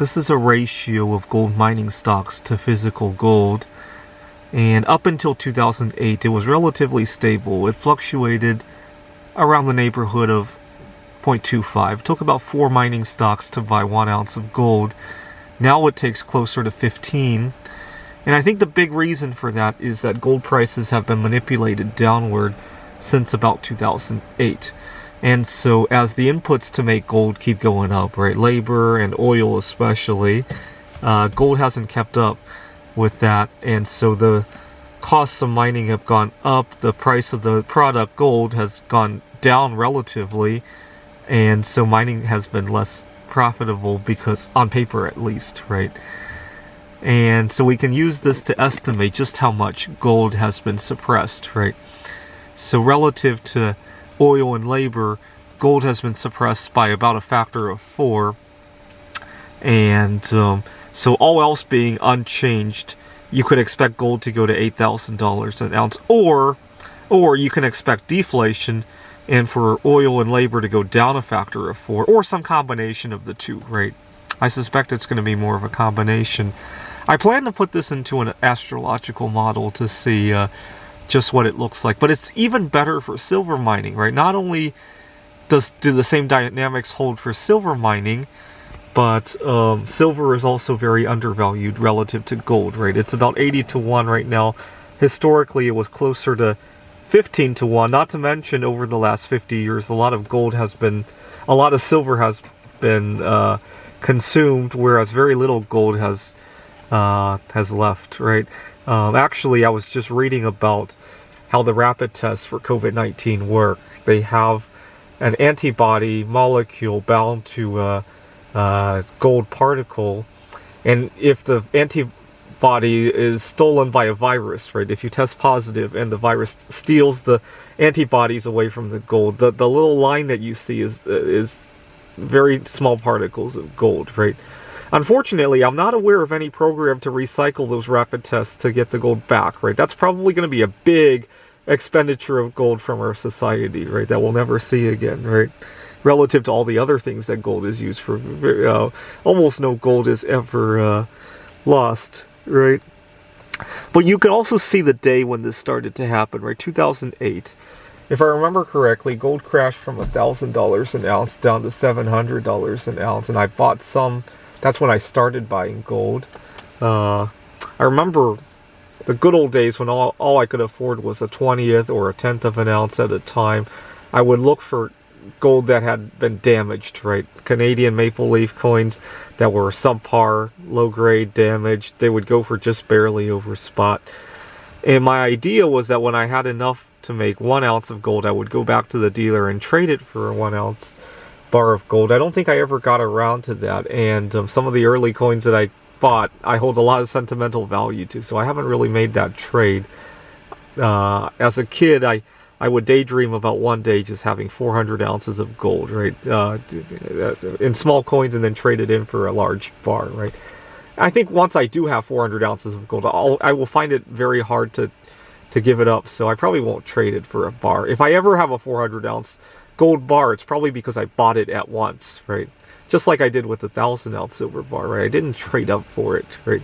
This is a ratio of gold mining stocks to physical gold. And up until 2008, it was relatively stable. It fluctuated around the neighborhood of 0.25. It took about 4 mining stocks to buy 1 ounce of gold. Now it takes closer to 15. And I think the big reason for that is that gold prices have been manipulated downward since about 2008. And so as the inputs to make gold keep going up, right, labor and oil especially, gold hasn't kept up with that. And so the costs of mining have gone up. The price of the product gold has gone down relatively. And so mining has been less profitable, because on paper at least, right? And so we can use this to estimate just how much gold has been suppressed, right? So relative to oil and labor, gold has been suppressed by about a factor of 4. And so all else being unchanged, you could expect gold to go to $8,000 an ounce. Or you can expect deflation, and for oil and labor to go down a factor of 4, or some combination of the two, right? I suspect it's going to be more of a combination. I plan to put this into an astrological model to see just what it looks like. But it's even better for silver mining, right? Not only do the same dynamics hold for silver mining, but silver is also very undervalued relative to gold, right? It's about 80 to 1 right now. Historically, it was closer to 15 to 1. Not to mention, over the last 50 years, a lot of silver has been consumed, whereas very little gold has left, right? Actually, I was just reading about how the rapid tests for COVID-19 work. They have an antibody molecule bound to a gold particle, and if the antibody is stolen by a virus, right? If you test positive and the virus steals the antibodies away from the gold, the little line that you see is very small particles of gold, right? Unfortunately, I'm not aware of any program to recycle those rapid tests to get the gold back, right? That's probably going to be a big expenditure of gold from our society, right? That we'll never see again, right? Relative to all the other things that gold is used for, almost no gold is ever lost, right? But you can also see the day when this started to happen, right? 2008. If I remember correctly, gold crashed from $1,000 an ounce down to $700 an ounce, and I bought some. That's when I started buying gold. I remember the good old days when all I could afford was a 20th or a 10th of an ounce at a time. I would look for gold that had been damaged, right? Canadian maple leaf coins that were subpar, low grade, damaged. They would go for just barely over spot. And my idea was that when I had enough to make 1 ounce of gold, I would go back to the dealer and trade it for a 1 ounce bar of gold. I don't think I ever got around to that, and some of the early coins that I bought, I hold a lot of sentimental value to, so I haven't really made that trade. As a kid, I would daydream about one day just having 400 ounces of gold, right, in small coins, and then trade it in for a large bar, right? I think once I do have 400 ounces of gold, I will find it very hard to give it up, so I probably won't trade it for a bar. If I ever have a 400 ounce gold bar, it's probably because I bought it at once, right? Just like I did with the 1,000 ounce silver bar, right? I didn't trade up for it, right?